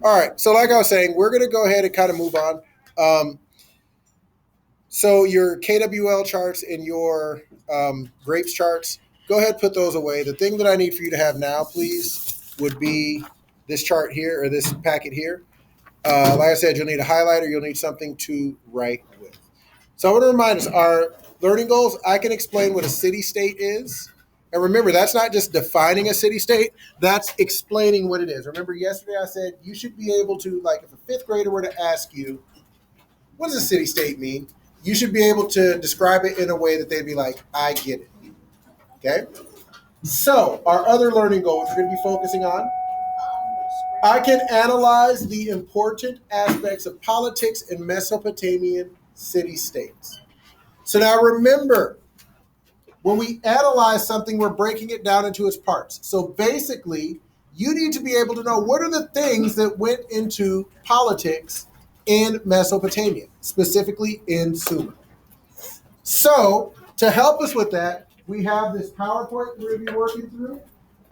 All right. So, like I was saying, we're going to go ahead and kind of move on. Um, so, your KWL charts and your grapes charts, go ahead, put those away. The thing that I need for you to have now, please, would be this chart here or this packet here. Like I said, you'll need a highlighter. You'll need something to write with. So, I want to remind us our learning goals. I can explain what a city state is. And remember, that's not just defining a city state, that's explaining what it is. Remember, yesterday I said you should be able to, like, if a fifth grader were to ask you, what does a city state mean? You should be able to describe it in a way that they'd be like, I get it. Okay? So, our other learning goals we're going to be focusing on. I can analyze the important aspects of politics in Mesopotamian city states. So, now remember, when we analyze something, we're breaking it down into its parts. So basically, you need to be able to know what are the things that went into politics in Mesopotamia, specifically in Sumer. So to help us with that, we have this PowerPoint we're going to be working through,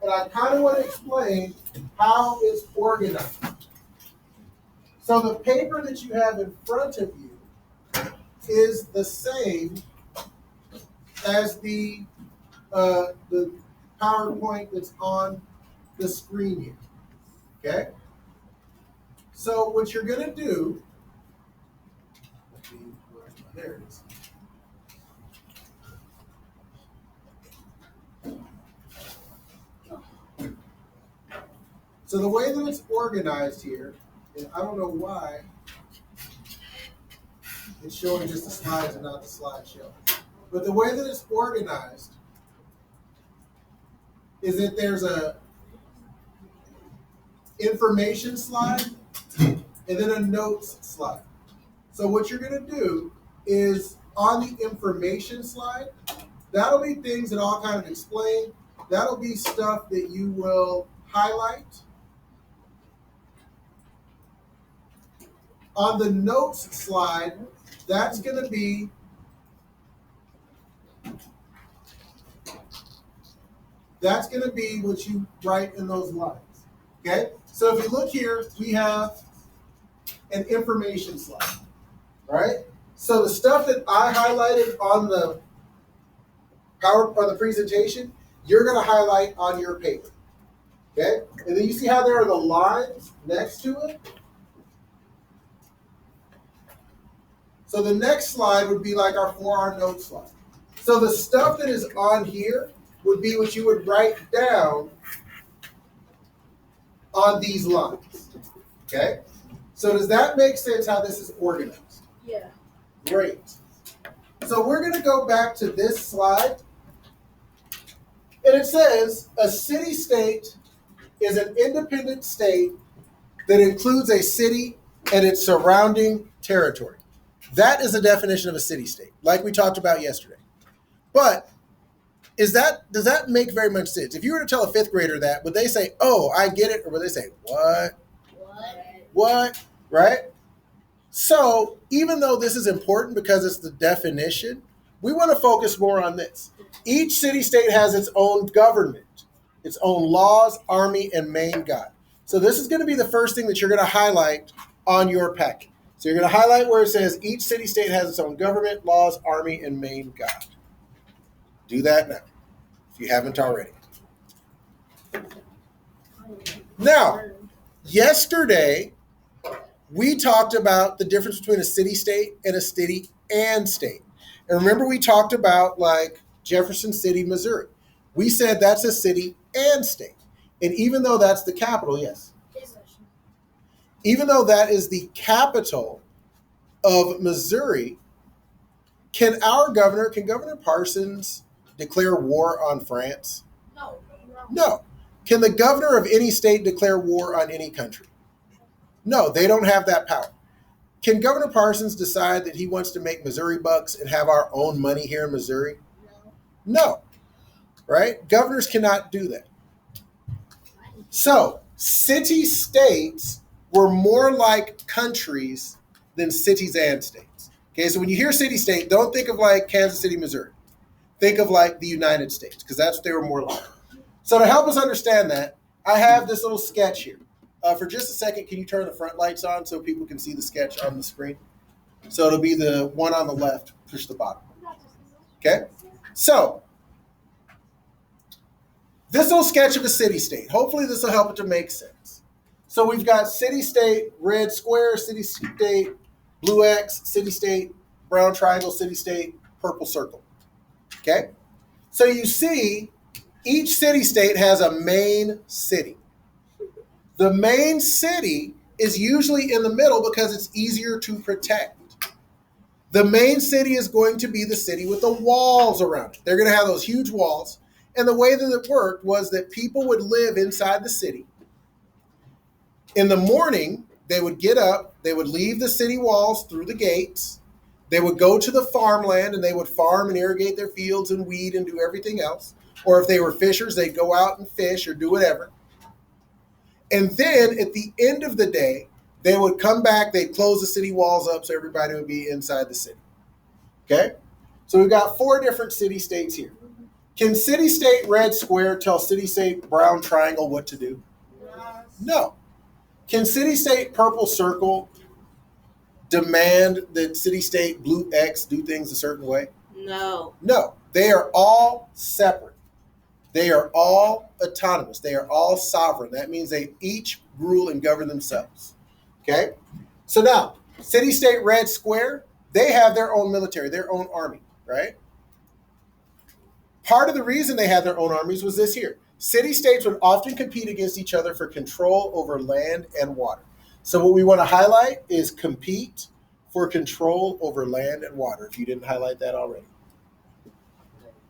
and I kind of want to explain how it's organized. So the paper that you have in front of you is the same as the PowerPoint that's on the screen here. Okay? So what you're going to do, there it is. So the way that it's organized here, and I don't know why it's showing just the slides and not the slideshow. But the way that it's organized is that there's a information slide and then a notes slide. So what you're going to do is on the information slide, that'll be things that I'll kind of explain. That'll be stuff that you will highlight. On the notes slide, that's going to be what you write in those lines. Okay? So if you look here, we have an information slide. Right? So the stuff that I highlighted on the presentation, you're going to highlight on your paper. Okay? And then you see how there are the lines next to it? So the next slide would be like for our notes slide. So the stuff that is on here would be what you would write down on these lines. Okay? So does that make sense how this is organized? Yeah. Great. So we're going to go back to this slide. And it says, a city-state is an independent state that includes a city and its surrounding territory. That is the definition of a city-state, like we talked about yesterday. But does that make very much sense? If you were to tell a fifth grader that, would they say, oh, I get it? Or would they say, what? What? Right? So even though this is important because it's the definition, we want to focus more on this. Each city-state has its own government, its own laws, army, and main god. So this is going to be the first thing that you're going to highlight on your packet. So you're going to highlight where it says each city-state has its own government, laws, army, and main god. Do that now, if you haven't already. Now, yesterday, we talked about the difference between a city-state and a city and state. And remember, we talked about like Jefferson City, Missouri. We said that's a city and state. And even though that's the capital, yes. Even though that is the capital of Missouri, can Governor Parsons declare war on France? No. Can the governor of any state declare war on any country? No, they don't have that power. Can Governor Parsons decide that he wants to make Missouri bucks and have our own money here in Missouri? No. Right? Governors cannot do that. So, city-states were more like countries than cities and states. Okay, so when you hear city-state, don't think of like Kansas City, Missouri. Think of like the United States, because that's what they were more like. So to help us understand that, I have this little sketch here. For just a second, can you turn the front lights on so people can see the sketch on the screen? So it'll be the one on the left, push the bottom. Okay? So, this little sketch of a city-state. Hopefully this will help it to make sense. So we've got city-state, red square, city-state, blue X, city-state, brown triangle, city-state, purple circle. Okay? So you see, each city-state has a main city. The main city is usually in the middle because it's easier to protect. The main city is going to be the city with the walls around it. They're going to have those huge walls. And the way that it worked was that people would live inside the city. In the morning, they would get up, they would leave the city walls through the gates, they would go to the farmland and they would farm and irrigate their fields and weed and do everything else. Or if they were fishers, they'd go out and fish or do whatever. And then at the end of the day, they would come back, they'd close the city walls up so everybody would be inside the city. Okay? So we've got 4 different city-states here. Can city-state red square tell city-state brown triangle what to do? No. Can city-state purple circle demand that city-state blue X do things a certain way? No. No. They are all separate. They are all autonomous. They are all sovereign. That means they each rule and govern themselves. Okay? So now, city-state red square, they have their own military, their own army, right? Part of the reason they had their own armies was this here. City-states would often compete against each other for control over land and water. So what we want to highlight is compete for control over land and water, if you didn't highlight that already.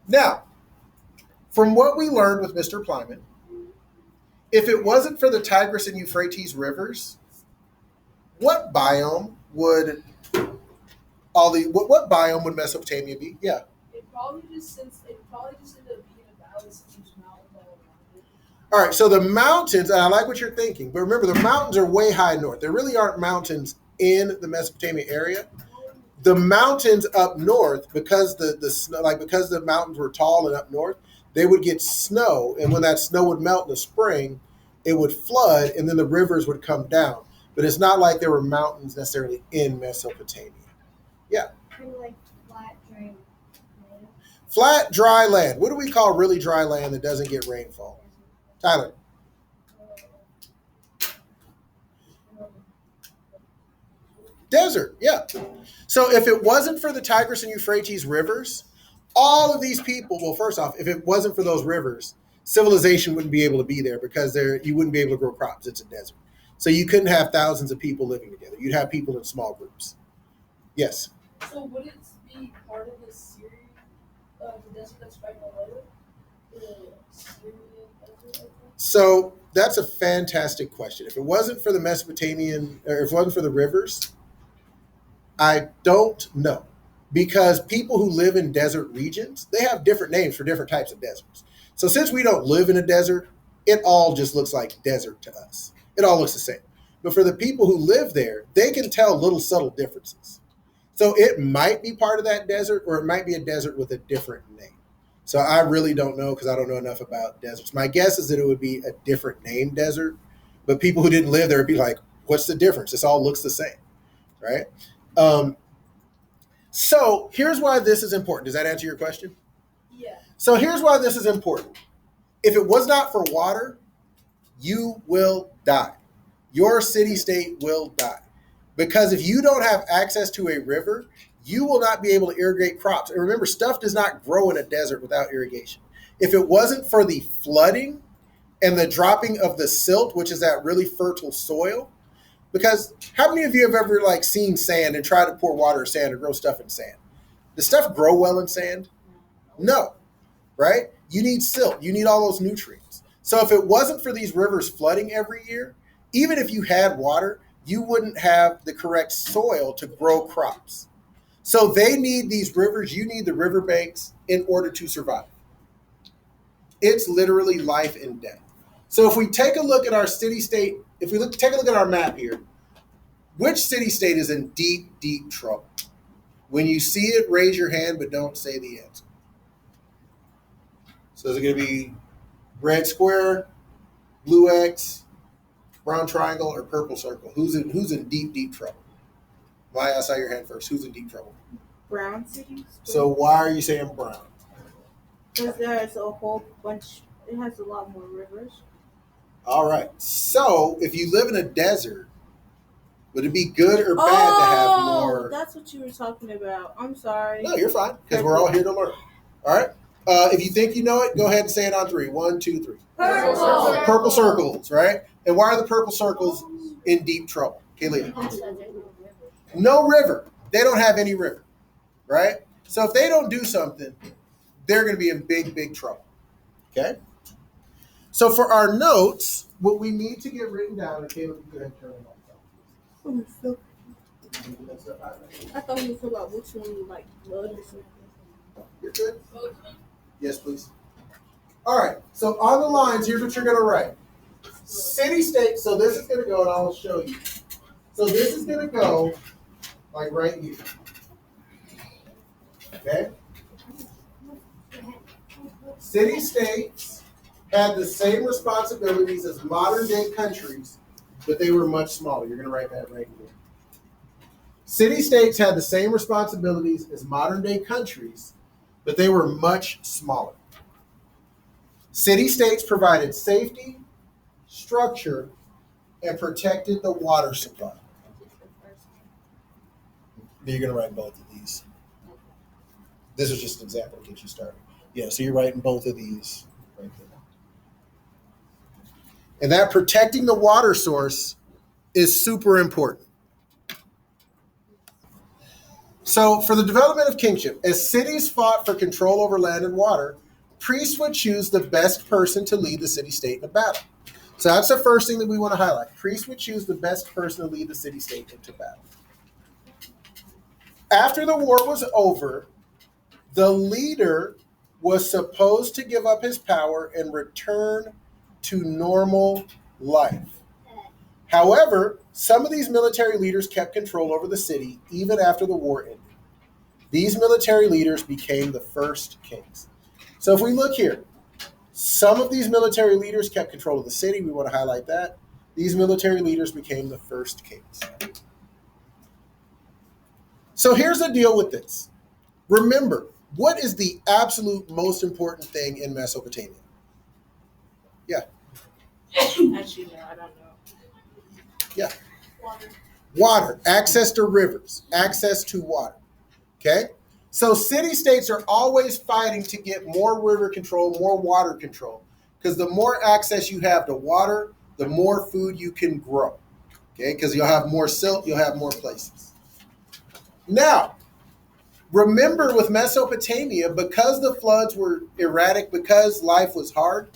Now, from what we learned with Mr. Plyman, if it wasn't for the Tigris and Euphrates rivers, what biome would what biome would Mesopotamia be? Yeah. It probably just ended up being a valley since there's mountains all around it. All right, so the mountains, and I like what you're thinking, but remember the mountains are way high north. There really aren't mountains in the Mesopotamia area. The mountains up north, because the snow, because the mountains were tall and up north, they would get snow, and when that snow would melt in the spring, it would flood, and then the rivers would come down. But it's not like there were mountains necessarily in Mesopotamia. Yeah. Kind of like flat, dry land. Flat, dry land. What do we call really dry land that doesn't get rainfall? Tyler. Desert, yeah. So if it wasn't for the Tigris and Euphrates rivers, all of these people, well, first off, if it wasn't for those rivers, civilization wouldn't be able to be there because you wouldn't be able to grow crops. It's a desert. So you couldn't have thousands of people living together. You'd have people in small groups. Yes? So would it be part of the Syrian, the desert that's right below it? The Syrian desert? So that's a fantastic question. If it wasn't for the Mesopotamian, or if it wasn't for the rivers, I don't know. Because people who live in desert regions, they have different names for different types of deserts. So since we don't live in a desert, it all just looks like desert to us. It all looks the same. But for the people who live there, they can tell little subtle differences. So it might be part of that desert, or it might be a desert with a different name. So I really don't know because I don't know enough about deserts. My guess is that it would be a different name desert, but people who didn't live there would be like, what's the difference? This all looks the same, right? So here's why this is important. Does that answer your question? Yeah. So here's why this is important. If it was not for water, you will die. Your city-state will die. Because if you don't have access to a river, you will not be able to irrigate crops. And remember, stuff does not grow in a desert without irrigation. If it wasn't for the flooding and the dropping of the silt, which is that really fertile soil, because how many of you have ever seen sand and tried to pour water or sand or grow stuff in sand? Does stuff grow well in sand? No, right? You need silt. You need all those nutrients. So if it wasn't for these rivers flooding every year, even if you had water, you wouldn't have the correct soil to grow crops. So they need these rivers. You need the riverbanks in order to survive. It's literally life and death. So if we take a look at our city-state, take a look at our map here, which city-state is in deep, deep trouble? When you see it, raise your hand, but don't say the answer. So is it going to be red square, blue X, brown triangle, or purple circle? Who's in deep, deep trouble? Maya, I saw your hand first. Who's in deep trouble? Brown cities. So why are you saying brown? Because there's a whole bunch. It has a lot more rivers. All right. So if you live in a desert, would it be good or bad to have more? That's what you were talking about. I'm sorry. No, you're fine because we're all here to learn. All right. If you think you know it, go ahead and say it on three. 1, 2, 3. Purple. Purple circles, right? And why are the purple circles in deep trouble? Kalia. No river. They don't have any river, right? So if they don't do something, they're going to be in big, big trouble. Okay? So for our notes, what we need to get written down, and Caleb, you go ahead and turn it on. I thought you were talking about which one you like, blood or something. You're good? Yes, please. All right. So on the lines, here's what you're going to write. City, state. So this is going to go, and I'll show you. So this is going to go like right here. Okay? City-states had the same responsibilities as modern-day countries, but they were much smaller. You're going to write that right here. City-states had the same responsibilities as modern-day countries, but they were much smaller. City-states provided safety, structure, and protected the water supply. You're going to write both of these. This is just an example to get you started. Yeah, so you're writing both of these right there. And that protecting the water source is super important. So for the development of kingship, as cities fought for control over land and water, priests would choose the best person to lead the city-state in a battle. So that's the first thing that we want to highlight. Priests would choose the best person to lead the city-state into battle. After the war was over, the leader was supposed to give up his power and return to normal life. However, some of these military leaders kept control over the city even after the war ended. These military leaders became the first kings. So if we look here, some of these military leaders kept control of the city. We want to highlight that. These military leaders became the first kings. So here's the deal with this. Remember, what is the absolute most important thing in Mesopotamia? Yeah. Actually, no, I don't know. Yeah. Water. Water, access to rivers, access to water. Okay? So city-states are always fighting to get more river control, more water control. Because the more access you have to water, the more food you can grow. Okay? Because you'll have more silt, you'll have more places. Now, remember with Mesopotamia, because the floods were erratic, because life was hard,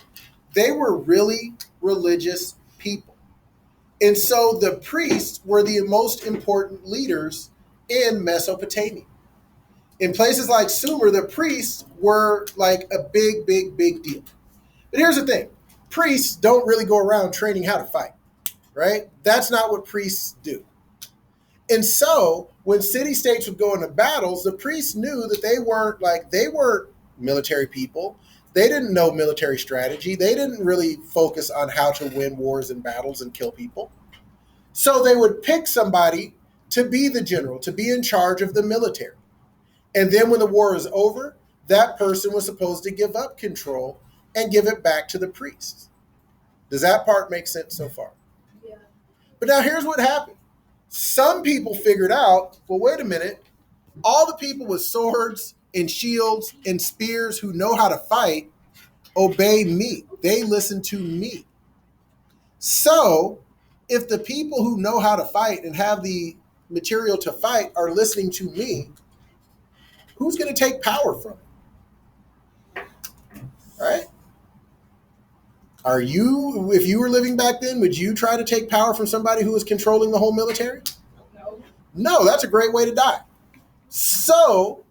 they were really religious people. And so the priests were the most important leaders in Mesopotamia. In places like Sumer, the priests were like a big, big, big deal. But here's the thing. Priests don't really go around training how to fight, right? That's not what priests do. And so when city-states would go into battles, the priests knew that they weren't military people. They didn't know military strategy. They didn't really focus on how to win wars and battles and kill people. So they would pick somebody to be the general, to be in charge of the military. And then when the war is over, that person was supposed to give up control and give it back to the priests. Does that part make sense so far? Yeah. But now here's what happened. Some people figured out, well, wait a minute, all the people with swords and shields and spears who know how to fight obey me. They listen to me. So if the people who know how to fight and have the material to fight are listening to me, who's going to take power from it? Right? If you were living back then, would you try to take power from somebody who was controlling the whole military? No. No, that's a great way to die. So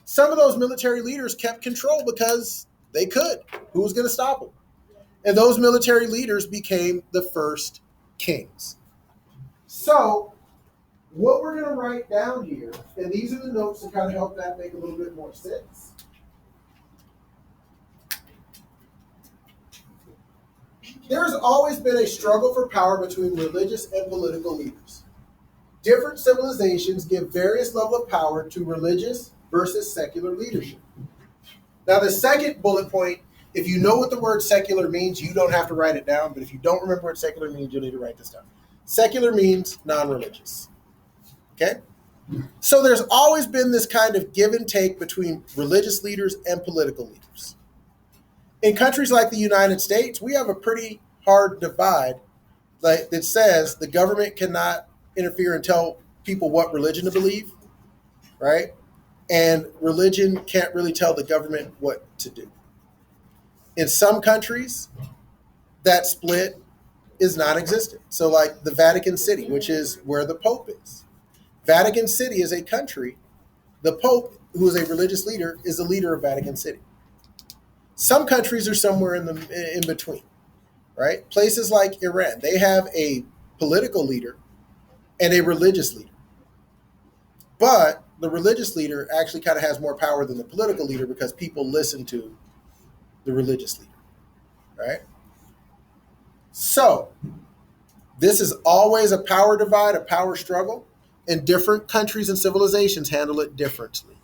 some of those military leaders kept control because they could. Who was going to stop them? And those military leaders became the first kings. So what we're going to write down here, and these are the notes to kind of help that make a little bit more sense. There's always been a struggle for power between religious and political leaders. Different civilizations give various level of power to religious versus secular leadership. Now, the second bullet point, if you know what the word secular means, you don't have to write it down. But if you don't remember what secular means, you'll need to write this down. Secular means non-religious. Okay? So there's always been this kind of give and take between religious leaders and political leaders. In countries like the United States, we have a pretty hard divide that says the government cannot interfere and tell people what religion to believe, right? And religion can't really tell the government what to do. In some countries, that split is non-existent. So like the Vatican City, which is where the Pope is. Vatican City is a country. The Pope, who is a religious leader, is the leader of Vatican City. Some countries are somewhere in between, right? Places like Iran, they have a political leader and a religious leader. But the religious leader actually kind of has more power than the political leader because people listen to the religious leader, right? So this is always a power divide, a power struggle, and different countries and civilizations handle it differently.